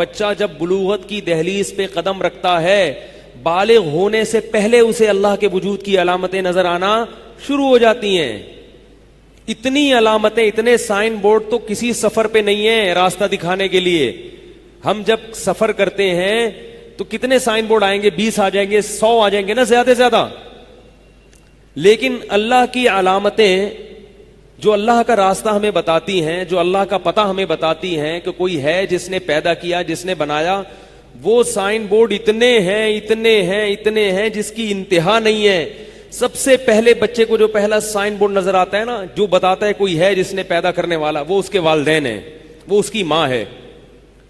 بچہ جب بلوغت کی دہلیز پہ قدم رکھتا ہے، بالغ ہونے سے پہلے اسے اللہ کے وجود کی علامتیں نظر آنا شروع ہو جاتی ہیں. اتنی علامتیں، اتنے سائن بورڈ تو کسی سفر پہ نہیں ہیں راستہ دکھانے کے لیے. ہم جب سفر کرتے ہیں تو کتنے سائن بورڈ آئیں گے؟ 20 آ جائیں گے، 100 آ جائیں گے نا، زیادہ سے زیادہ. لیکن اللہ کی علامتیں جو اللہ کا راستہ ہمیں بتاتی ہیں، جو اللہ کا پتہ ہمیں بتاتی ہیں کہ کوئی ہے جس نے پیدا کیا، جس نے بنایا، وہ سائن بورڈ اتنے ہیں جس کی انتہا نہیں ہے. سب سے پہلے بچے کو جو پہلا سائن بورڈ نظر آتا ہے نا، جو بتاتا ہے کوئی ہے جس نے پیدا کرنے والا، وہ اس کے والدین ہیں، وہ اس کی ماں ہے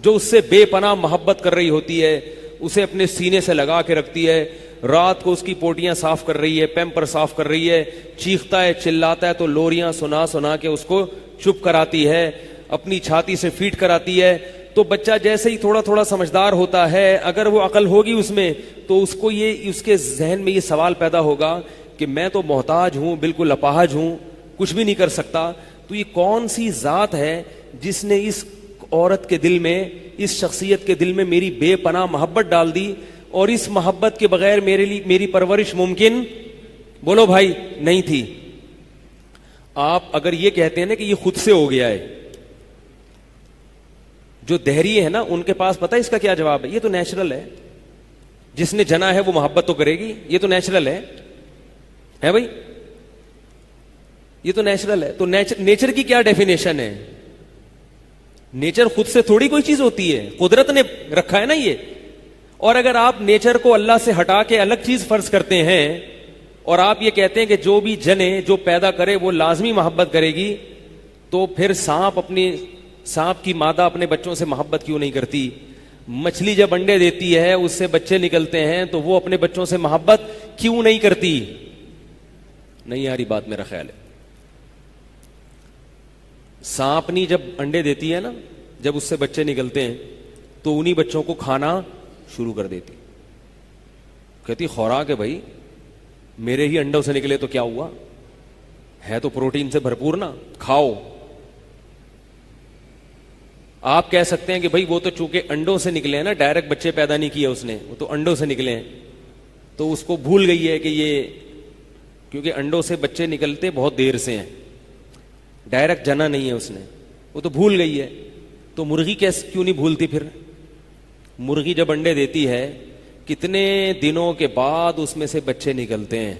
جو اس سے بے پناہ محبت کر رہی ہوتی ہے، اسے اپنے سینے سے لگا کے رکھتی ہے، رات کو اس کی پوٹیاں صاف کر رہی ہے، پیمپر صاف کر رہی ہے، چیختا ہے چلاتا ہے تو لوریاں سنا کے اس کو چپ کراتی ہے، اپنی چھاتی سے فیڈ کراتی ہے. تو بچہ جیسے ہی تھوڑا تھوڑا سمجھدار ہوتا ہے، اگر وہ عقل ہوگی اس میں، تو اس کو یہ، اس کے ذہن میں یہ سوال پیدا ہوگا کہ میں تو محتاج ہوں، بالکل اپاہج ہوں، کچھ بھی نہیں کر سکتا. تو یہ کون سی ذات ہے جس نے اس عورت کے دل میں، اس شخصیت کے دل میں میری بے پناہ محبت ڈال دی، اور اس محبت کے بغیر میرے لیے میری پرورش ممکن، بولو بھائی، نہیں تھی. آپ اگر یہ کہتے ہیں نا کہ یہ خود سے ہو گیا ہے، جو دہری ہے نا ان کے پاس پتہ ہے اس کا کیا جواب ہے؟ یہ تو نیچرل ہے، جس نے جنا ہے وہ محبت تو کرے گی، یہ تو نیچرل ہے بھائی، یہ تو نیچرل ہے. تو نیچر کی کیا ڈیفینیشن ہے؟ نیچر خود سے تھوڑی کوئی چیز ہوتی ہے، قدرت نے رکھا ہے نا یہ. اور اگر آپ نیچر کو اللہ سے ہٹا کے الگ چیز فرض کرتے ہیں اور آپ یہ کہتے ہیں کہ جو بھی جنے، جو پیدا کرے وہ لازمی محبت کرے گی، تو پھر سانپ کی مادہ اپنے بچوں سے محبت کیوں نہیں کرتی؟ مچھلی جب انڈے دیتی ہے، اس سے بچے نکلتے ہیں، تو وہ اپنے بچوں سے محبت کیوں نہیں کرتی؟ نہیں یاری بات میرا خیال ہے. سانپنی جب انڈے دیتی ہے نا، جب اس سے بچے نکلتے ہیں تو انہی بچوں کو کھانا شروع کر دیتی. کہتی خوراک ہے بھائی، میرے ہی انڈوں سے نکلے تو کیا ہوا، ہے تو پروٹین سے بھرپور نا، کھاؤ. آپ کہہ سکتے ہیں کہ بھائی وہ تو چونکہ انڈوں سے نکلے ہیں نا، ڈائریکٹ بچے پیدا نہیں کیے اس نے، وہ تو انڈوں سے نکلے ہیں، تو اس کو بھول گئی ہے کہ یہ، کیونکہ انڈوں سے بچے نکلتے بہت دیر سے ہیں، ڈائریکٹ جنا نہیں ہے اس نے، وہ تو بھول گئی ہے. تو مرغی کیوں نہیں بھولتی؟ پھر مرغی جب انڈے دیتی ہے، کتنے دنوں کے بعد اس میں سے بچے نکلتے ہیں،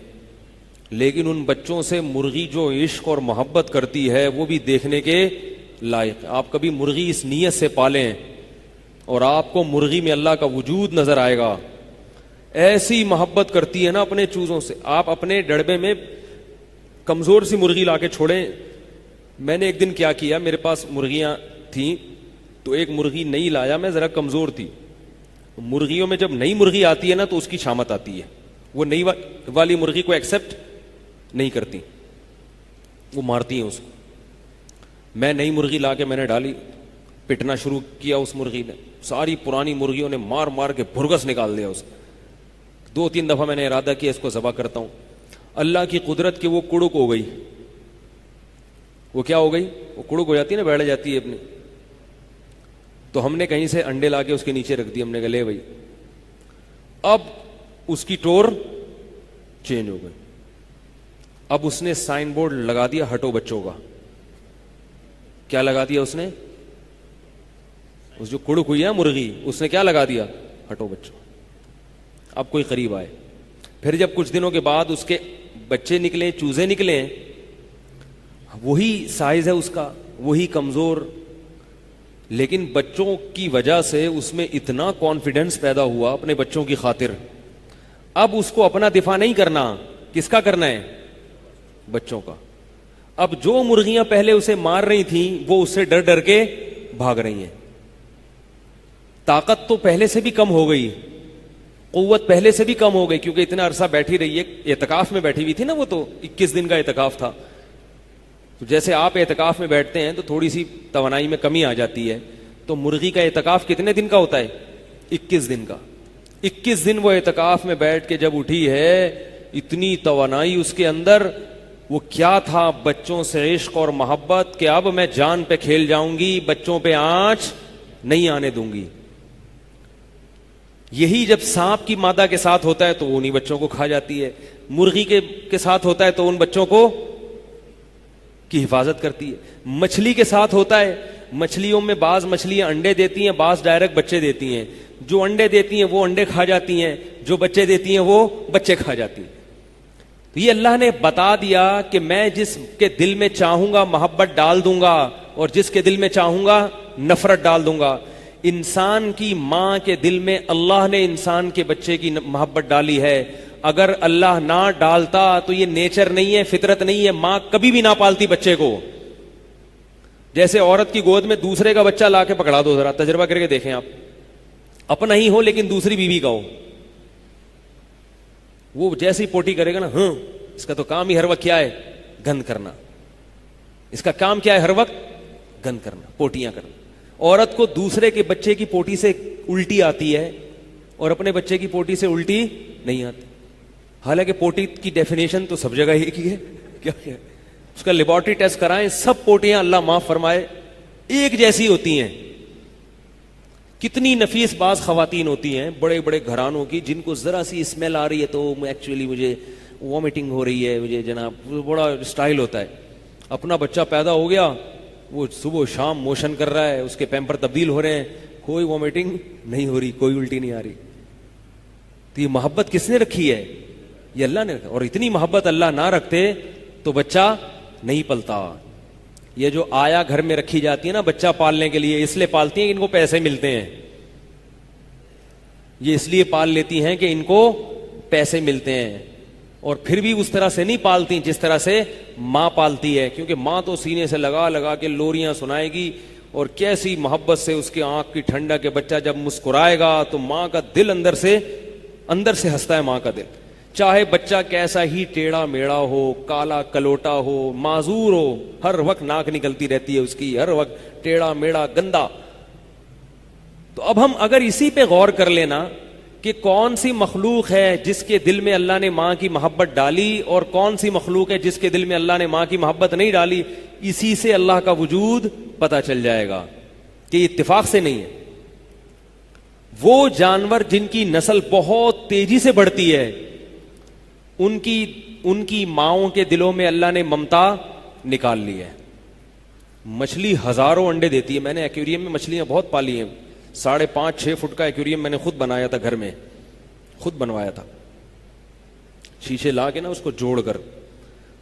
لیکن ان بچوں سے مرغی جو عشق اور محبت کرتی ہے وہ بھی دیکھنے کے لائق. آپ کبھی مرغی اس نیت سے پالیں اور آپ کو مرغی میں اللہ کا وجود نظر آئے گا. ایسی محبت کرتی ہے نا اپنے چوزوں سے. آپ اپنے ڈڑبے میں کمزور سی مرغی لا کے چھوڑیں. میں نے ایک دن کیا کیا، میرے پاس مرغیاں تھیں تو ایک مرغی نئی لایا، میں ذرا کمزور تھی. مرغیوں میں جب نئی مرغی آتی ہے نا تو اس کی شامت آتی ہے، وہ نئی والی مرغی کو ایکسپٹ نہیں کرتی، وہ مارتی ہیں اس کو. میں نئی مرغی لا کے میں نے ڈالی، پٹنا شروع کیا اس مرغی نے، ساری پرانی مرغیوں نے مار مار کے بھرگس نکال دیا اس. 2-3 دفعہ میں نے ارادہ کیا اس کو ذبح کرتا ہوں. اللہ کی قدرت کی وہ کڑک ہو گئی. وہ کیا ہو گئی؟ وہ کڑک ہو جاتی ہے نا، بیٹھ جاتی ہے اپنی. تو ہم نے کہیں سے انڈے لا کے اس کے نیچے رکھ دی. ہم نے کہا لے بھائی، اب اس کی ٹور چینج ہو گئی. اب اس نے سائن بورڈ لگا دیا ہٹو بچوں کا. کیا لگا دیا اس نے؟ اس جو کڑک ہوئی ہے مرغی، اس نے کیا لگا دیا؟ ہٹو بچوں. اب کوئی قریب آئے. پھر جب کچھ دنوں کے بعد اس کے بچے نکلے، چوزے نکلے، وہی سائز ہے اس کا، وہی کمزور، لیکن بچوں کی وجہ سے اس میں اتنا کانفیڈنس پیدا ہوا اپنے بچوں کی خاطر. اب اس کو اپنا دفاع نہیں کرنا، کس کا کرنا ہے؟ بچوں کا. اب جو مرغیاں پہلے اسے مار رہی تھیں وہ اس سے ڈر ڈر کے بھاگ رہی ہیں. طاقت تو پہلے سے بھی کم ہو گئی، قوت پہلے سے بھی کم ہو گئی، کیونکہ اتنا عرصہ بیٹھی رہی ہے. اعتکاف میں بیٹھی ہوئی تھی نا، وہ تو 21 دن کا اعتکاف تھا. تو جیسے آپ اعتکاف میں بیٹھتے ہیں تو تھوڑی سی توانائی میں کمی آ جاتی ہے، تو مرغی کا اعتکاف کتنے دن کا ہوتا ہے؟ 21 دن کا. 21 دن وہ اعتکاف میں بیٹھ کے جب اٹھی ہے، اتنی توانائی اس کے اندر. وہ کیا تھا؟ بچوں سے عشق اور محبت، کہ اب میں جان پہ کھیل جاؤں گی، بچوں پہ آنچ نہیں آنے دوں گی. یہی جب سانپ کی مادہ کے ساتھ ہوتا ہے تو وہ انہی بچوں کو کھا جاتی ہے, مرغی کے ساتھ ہوتا ہے تو ان بچوں کو کی حفاظت کرتی ہے, مچھلی کے ساتھ ہوتا ہے, مچھلیوں میں بعض مچھلیاں انڈے دیتی ہیں, بعض ڈائریکٹ بچے دیتی ہیں, جو انڈے دیتی ہیں وہ انڈے کھا جاتی ہیں, جو بچے دیتی ہیں وہ بچے کھا جاتی ہیں. تو یہ اللہ نے بتا دیا کہ میں جس کے دل میں چاہوں گا محبت ڈال دوں گا اور جس کے دل میں چاہوں گا نفرت ڈال دوں گا. انسان کی ماں کے دل میں اللہ نے انسان کے بچے کی محبت ڈالی ہے. اگر اللہ نہ ڈالتا تو یہ نیچر نہیں ہے, فطرت نہیں ہے, ماں کبھی بھی نہ پالتی بچے کو. جیسے عورت کی گود میں دوسرے کا بچہ لا کے پکڑا دو, ذرا تجربہ کر کے دیکھیں آپ, اپنا ہی ہو لیکن دوسری بیوی کا ہو, وہ جیسی پوٹی کرے گا نا, ہاں اس کا تو کام ہی ہر وقت کیا ہے, گند کرنا. اس کا کام کیا ہے ہر وقت, گند کرنا, پوٹیاں کرنا. عورت کو دوسرے کے بچے کی پوٹی سے الٹی آتی ہے اور اپنے بچے کی پوٹی سے الٹی نہیں آتی. حالانکہ پوٹی کی ڈیفینیشن تو سب جگہ ایک ہی ہے, کیا ہے اس کا لیبارٹری ٹیسٹ کرائیں, سب پوٹیاں اللہ معاف فرمائے ایک جیسی ہوتی ہیں. کتنی نفیس باز خواتین ہوتی ہیں بڑے بڑے گھرانوں کی, جن کو ذرا سی اسمیل آ رہی ہے تو ایکچولی مجھے وامٹنگ ہو رہی ہے, مجھے جناب بڑا اسٹائل ہوتا ہے. اپنا بچہ پیدا ہو گیا, وہ صبح شام موشن کر رہا ہے, اس کے پیمپر تبدیل ہو رہے ہیں, کوئی وامٹنگ نہیں ہو رہی, کوئی الٹی نہیں آ رہی. تو یہ محبت کس نے رکھی ہے, یہ اللہ نے رکھا. اور اتنی محبت اللہ نہ رکھتے تو بچہ نہیں پلتا. یہ جو آیا گھر میں رکھی جاتی ہے نا بچہ پالنے کے لیے, اس لیے پالتی ہیں کہ ان کو پیسے ملتے ہیں. یہ اس لیے پال لیتی ہیں کہ ان کو پیسے ملتے ہیں, اور پھر بھی اس طرح سے نہیں پالتی جس طرح سے ماں پالتی ہے, کیونکہ ماں تو سینے سے لگا لگا کے لوریاں سنائے گی, اور کیسی محبت سے اس کی آنکھ کی ٹھنڈک, کہ بچہ جب مسکرائے گا تو ماں کا دل اندر سے ہنستا ہے. ماں کا دل, چاہے بچہ کیسا ہی ٹیڑھا میڑا ہو, کالا کلوٹا ہو, معذور ہو, ہر وقت ناک نکلتی رہتی ہے اس کی, ہر وقت ٹیڑھا میڑا گندا. تو اب ہم اگر اسی پہ غور کر لینا کہ کون سی مخلوق ہے جس کے دل میں اللہ نے ماں کی محبت ڈالی اور کون سی مخلوق ہے جس کے دل میں اللہ نے ماں کی محبت نہیں ڈالی, اسی سے اللہ کا وجود پتہ چل جائے گا کہ یہ اتفاق سے نہیں ہے. وہ جانور جن کی نسل بہت تیزی سے بڑھتی ہے, ان کی ماؤں کے دلوں میں اللہ نے ممتا نکال لی ہے. مچھلی ہزاروں انڈے دیتی ہے. میں نے ایکویریم میں مچھلیاں بہت پالی ہیں, 5.5-6 فٹ کا ایکویریم میں نے خود بنایا تھا, گھر میں خود بنوایا تھا, شیشے لا کے نا اس کو جوڑ کر.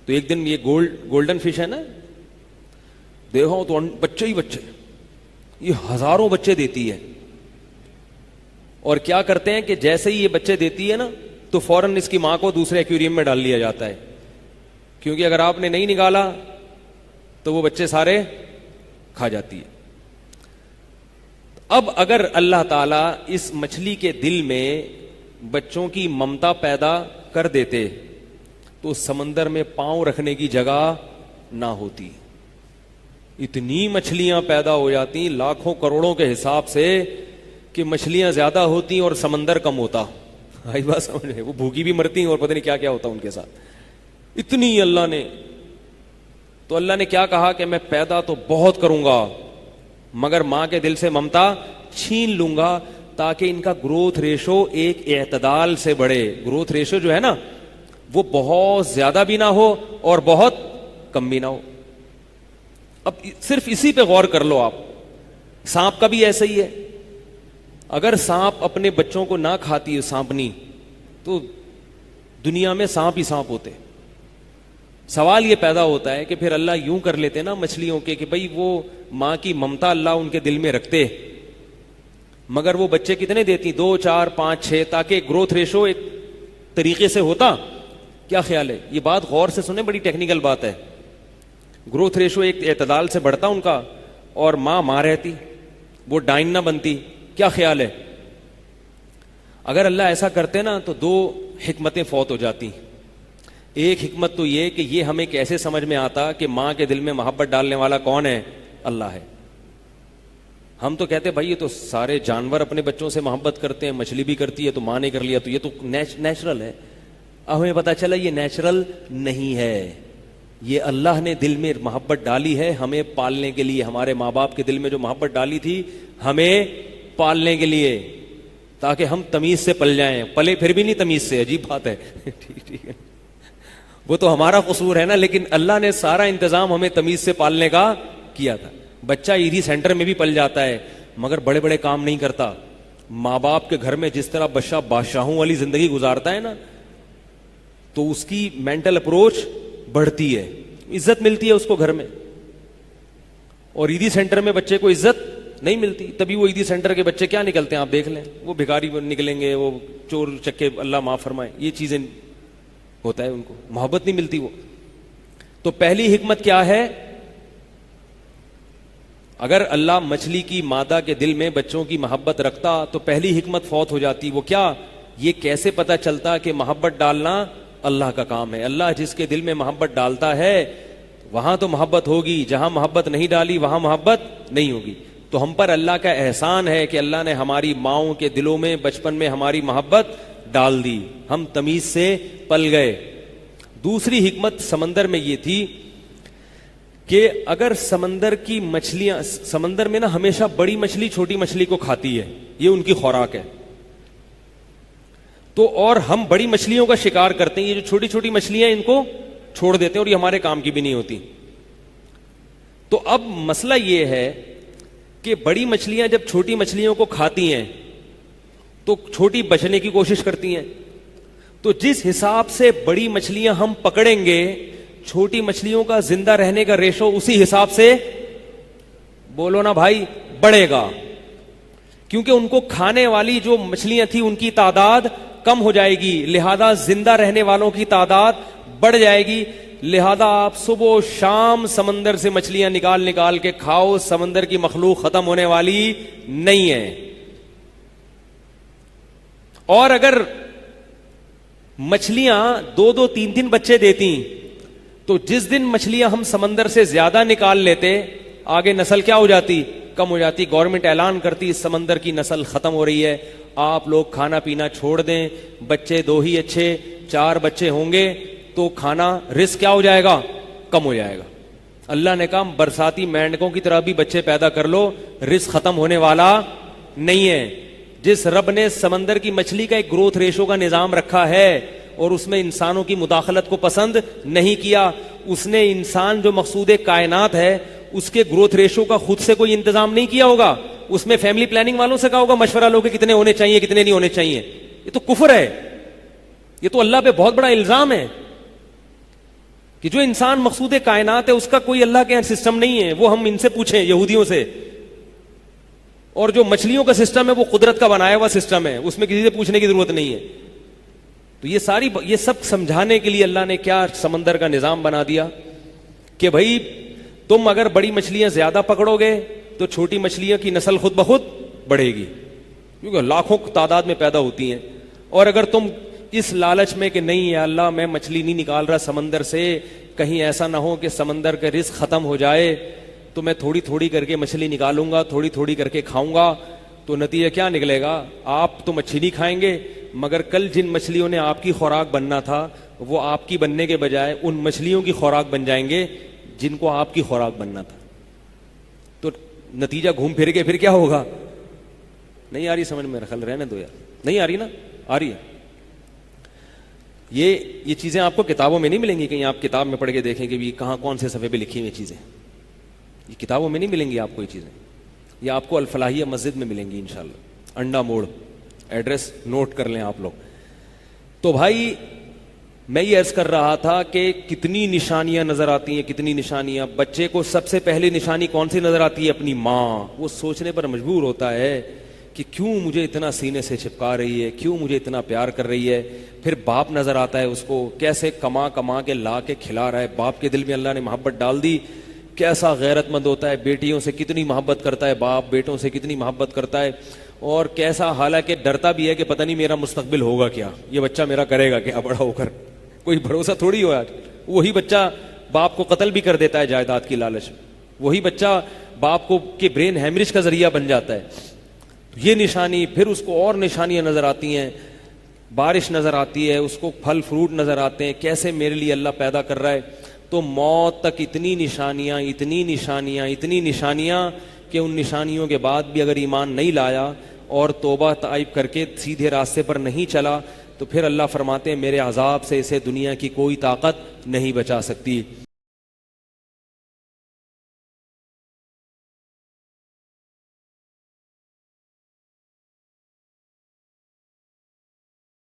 تو ایک دن یہ گولڈن فش ہے نا, دیکھو تو بچے ہی بچے, یہ ہزاروں بچے دیتی ہے. اور کیا کرتے ہیں کہ جیسے ہی یہ بچے دیتی ہے نا تو فوراً اس کی ماں کو دوسرے ایکویریم میں ڈال لیا جاتا ہے, کیونکہ اگر آپ نے نہیں نکالا تو وہ بچے سارے کھا جاتی ہے. اب اگر اللہ تعالیٰ اس مچھلی کے دل میں بچوں کی ممتا پیدا کر دیتے تو سمندر میں پاؤں رکھنے کی جگہ نہ ہوتی. اتنی مچھلیاں پیدا ہو جاتی لاکھوں کروڑوں کے حساب سے کہ مچھلیاں زیادہ ہوتی اور سمندر کم ہوتا. آئی بات سمجھ, وہ بھوکی بھی مرتی اور پتہ نہیں کیا کیا ہوتا ان کے ساتھ. اتنی اللہ نے, تو اللہ نے کیا کہا کہ میں پیدا تو بہت کروں گا مگر ماں کے دل سے ممتا چھین لوں گا تاکہ ان کا گروتھ ریشو ایک اعتدال سے بڑھے. گروتھ ریشو جو ہے نا وہ بہت زیادہ بھی نہ ہو اور بہت کم بھی نہ ہو. اب صرف اسی پہ غور کر لو آپ. سانپ کا بھی ایسا ہی ہے. اگر سانپ اپنے بچوں کو نہ کھاتی ہے سانپنی تو دنیا میں سانپ ہی سانپ ہوتے. سوال یہ پیدا ہوتا ہے کہ پھر اللہ یوں کر لیتے نا مچھلیوں کے کہ بھئی وہ ماں کی ممتا اللہ ان کے دل میں رکھتے, مگر وہ بچے کتنے دیتی, 2, 4, 5, 6, تاکہ گروتھ ریشو ایک طریقے سے ہوتا. کیا خیال ہے؟ یہ بات غور سے سنیں, بڑی ٹیکنیکل بات ہے. گروتھ ریشو ایک اعتدال سے بڑھتا ان کا, اور ماں رہتی, وہ ڈائن نہ بنتی. کیا خیال ہے؟ اگر اللہ ایسا کرتے نا تو 2 حکمتیں فوت ہو جاتی. ایک حکمت تو یہ کہ یہ ہمیں کیسے سمجھ میں آتا کہ ماں کے دل میں محبت ڈالنے والا کون ہے؟ اللہ ہے. ہم تو کہتے بھائی یہ تو سارے جانور اپنے بچوں سے محبت کرتے ہیں, مچھلی بھی کرتی ہے تو ماں نے کر لیا تو یہ تو نیچرل ہے. اب ہمیں پتا چلا یہ نیچرل نہیں ہے, یہ اللہ نے دل میں محبت ڈالی ہے ہمیں پالنے کے لیے. ہمارے ماں باپ کے دل میں جو محبت ڈالی تھی ہمیں پالنے کے لیے. تاکہ ہم تمیز سے پل جائیں. پلے پھر بھی نہیں تمیز سے, عجیب بات ہے. ٹھیک ہے, وہ تو ہمارا قصور ہے نا, لیکن اللہ نے سارا انتظام ہمیں تمیز سے پالنے کا کیا تھا. بچہ عیدی سینٹر میں بھی پل جاتا ہے مگر بڑے بڑے کام نہیں کرتا. ماں باپ کے گھر میں جس طرح بچہ بادشاہوں والی زندگی گزارتا ہے نا, تو اس کی مینٹل اپروچ بڑھتی ہے, عزت ملتی ہے اس کو گھر میں. اور عیدی سینٹر میں بچے کو عزت نہیں ملتی, تبھی وہ عیدی سینٹر کے بچے کیا نکلتے ہیں آپ دیکھ لیں, وہ بھکاری نکلیں گے, وہ چور چکے, اللہ معاف فرمائے, یہ چیزیں ہوتا ہے, ان کو محبت نہیں ملتی. وہ تو پہلی حکمت کیا ہے, اگر اللہ مچھلی کی مادہ کے دل میں بچوں کی محبت رکھتا تو پہلی حکمت فوت ہو جاتی. وہ کیا, یہ کیسے پتا چلتا کہ محبت ڈالنا اللہ کا کام ہے. اللہ جس کے دل میں محبت ڈالتا ہے وہاں تو محبت ہوگی, جہاں محبت نہیں ڈالی وہاں محبت نہیں ہوگی. تو ہم پر اللہ کا احسان ہے کہ اللہ نے ہماری ماؤں کے دلوں میں بچپن میں ہماری محبت ڈال دی, ہم تمیز سے پل گئے. دوسری حکمت سمندر میں یہ تھی کہ اگر سمندر کی مچھلیاں, سمندر میں نا ہمیشہ بڑی مچھلی چھوٹی مچھلی کو کھاتی ہے, یہ ان کی خوراک ہے. تو اور ہم بڑی مچھلیوں کا شکار کرتے ہیں, یہ جو چھوٹی چھوٹی مچھلیاں ان کو چھوڑ دیتے ہیں اور یہ ہمارے کام کی بھی نہیں ہوتی. تو اب مسئلہ یہ ہے کہ بڑی مچھلیاں جب چھوٹی مچھلیوں کو کھاتی ہیں تو چھوٹی بچنے کی کوشش کرتی ہیں. تو جس حساب سے بڑی مچھلیاں ہم پکڑیں گے, چھوٹی مچھلیوں کا زندہ رہنے کا ریشو اسی حساب سے, بولو نا بھائی, بڑھے گا. کیونکہ ان کو کھانے والی جو مچھلیاں تھیں ان کی تعداد کم ہو جائے گی, لہذا زندہ رہنے والوں کی تعداد بڑھ جائے گی. لہذا آپ صبح و شام سمندر سے مچھلیاں نکال نکال کے کھاؤ, سمندر کی مخلوق ختم ہونے والی نہیں ہے. اور اگر مچھلیاں 2-2, 3-3 بچے دیتی تو جس دن مچھلیاں ہم سمندر سے زیادہ نکال لیتے, آگے نسل کیا ہو جاتی, کم ہو جاتی. گورنمنٹ اعلان کرتی سمندر کی نسل ختم ہو رہی ہے, آپ لوگ کھانا پینا چھوڑ دیں, بچے 2 ہی اچھے, 4 بچے ہوں گے تو کھانا رزق کیا ہو جائے گا, کم ہو جائے گا. اللہ نے کہا برساتی مینڈکوں کی طرح بھی بچے پیدا کر لو, رزق ختم ہونے والا نہیں ہے. جس رب نے سمندر کی مچھلی کا ایک گروتھ ریشو کا نظام رکھا ہے اور اس میں انسانوں کی مداخلت کو پسند نہیں کیا, اس نے انسان جو مقصود کائنات ہے اس کے گروتھ ریشو کا خود سے کوئی انتظام نہیں کیا ہوگا. اس میں فیملی پلاننگ والوں سے کہا ہوگا مشورہ لو کہ کتنے ہونے چاہیے کتنے نہیں ہونے چاہیے. یہ تو کفر ہے, یہ تو اللہ پہ بہت بڑا الزام ہے کہ جو انسان مقصود کائنات ہے اس کا کوئی اللہ کے یہاں سسٹم نہیں ہے. وہ ہم ان سے پوچھیں یہودیوں سے, اور جو مچھلیوں کا سسٹم ہے وہ قدرت کا بنایا ہوا سسٹم ہے, اس میں کسی سے پوچھنے کی ضرورت نہیں ہے. تو یہ سب سمجھانے کے لیے اللہ نے کیا سمندر کا نظام بنا دیا کہ بھائی تم اگر بڑی مچھلیاں زیادہ پکڑو گے تو چھوٹی مچھلیوں کی نسل خود بخود بڑھے گی, کیونکہ لاکھوں تعداد میں پیدا ہوتی ہیں. اور اگر تم اس لالچ میں کہ نہیں یا اللہ میں مچھلی نہیں نکال رہا سمندر سے, کہیں ایسا نہ ہو کہ سمندر کا رزق ختم ہو جائے, تو میں تھوڑی تھوڑی کر کے مچھلی نکالوں گا, تھوڑی تھوڑی کر کے کھاؤں گا, تو نتیجہ کیا نکلے گا, آپ تو مچھلی نہیں کھائیں گے مگر کل جن مچھلیوں نے آپ کی خوراک بننا تھا وہ آپ کی بننے کے بجائے ان مچھلیوں کی خوراک بن جائیں گے جن کو آپ کی خوراک بننا تھا. تو نتیجہ گھوم پھر کے پھر کیا ہوگا. نہیں آ رہی سمجھ میں, رکھل رہنے دو یار, نہیں آ رہی نا, آ رہی ہے. یہ چیزیں آپ کو کتابوں میں نہیں ملیں گی, کہیں آپ کتاب میں پڑھ کے دیکھیں کہ بھی کہاں کون سے صفحے پہ لکھی ہوئی چیزیں, یہ کتابوں میں نہیں ملیں گی آپ کو یہ چیزیں. یہ آپ کو الفلاحیہ مسجد میں ملیں گی انشاءاللہ, انڈا موڑ, ایڈریس نوٹ کر لیں آپ لوگ. تو بھائی میں یہ عرض کر رہا تھا کہ کتنی نشانیاں نظر آتی ہیں, کتنی نشانیاں. بچے کو سب سے پہلی نشانی کون سی نظر آتی ہے, اپنی ماں. وہ سوچنے پر مجبور ہوتا ہے کہ کیوں مجھے اتنا سینے سے چپکا رہی ہے, کیوں مجھے اتنا پیار کر رہی ہے. پھر باپ نظر آتا ہے اس کو, کیسے کما کما کے لا کے کھلا رہا ہے. باپ کے دل میں اللہ نے محبت ڈال دی, کیسا غیرت مند ہوتا ہے, بیٹیوں سے کتنی محبت کرتا ہے باپ, بیٹوں سے کتنی محبت کرتا ہے, اور کیسا حالانکہ ڈرتا بھی ہے کہ پتہ نہیں میرا مستقبل ہوگا کیا, یہ بچہ میرا کرے گا کیا بڑا ہو کر, کوئی بھروسہ تھوڑی ہو. آج وہی بچہ باپ کو قتل بھی کر دیتا ہے جائیداد کی لالچ میں, وہی بچہ باپ کو کے برین ہیمریج کا ذریعہ بن جاتا ہے. یہ نشانی. پھر اس کو اور نشانیاں نظر آتی ہیں, بارش نظر آتی ہے, اس کو پھل فروٹ نظر آتے ہیں, کیسے میرے لیے اللہ پیدا کر رہا ہے. تو موت تک اتنی نشانیاں, اتنی نشانیاں, اتنی نشانیاں کہ ان نشانیوں کے بعد بھی اگر ایمان نہیں لایا اور توبہ طائب کر کے سیدھے راستے پر نہیں چلا تو پھر اللہ فرماتے ہیں میرے عذاب سے اسے دنیا کی کوئی طاقت نہیں بچا سکتی.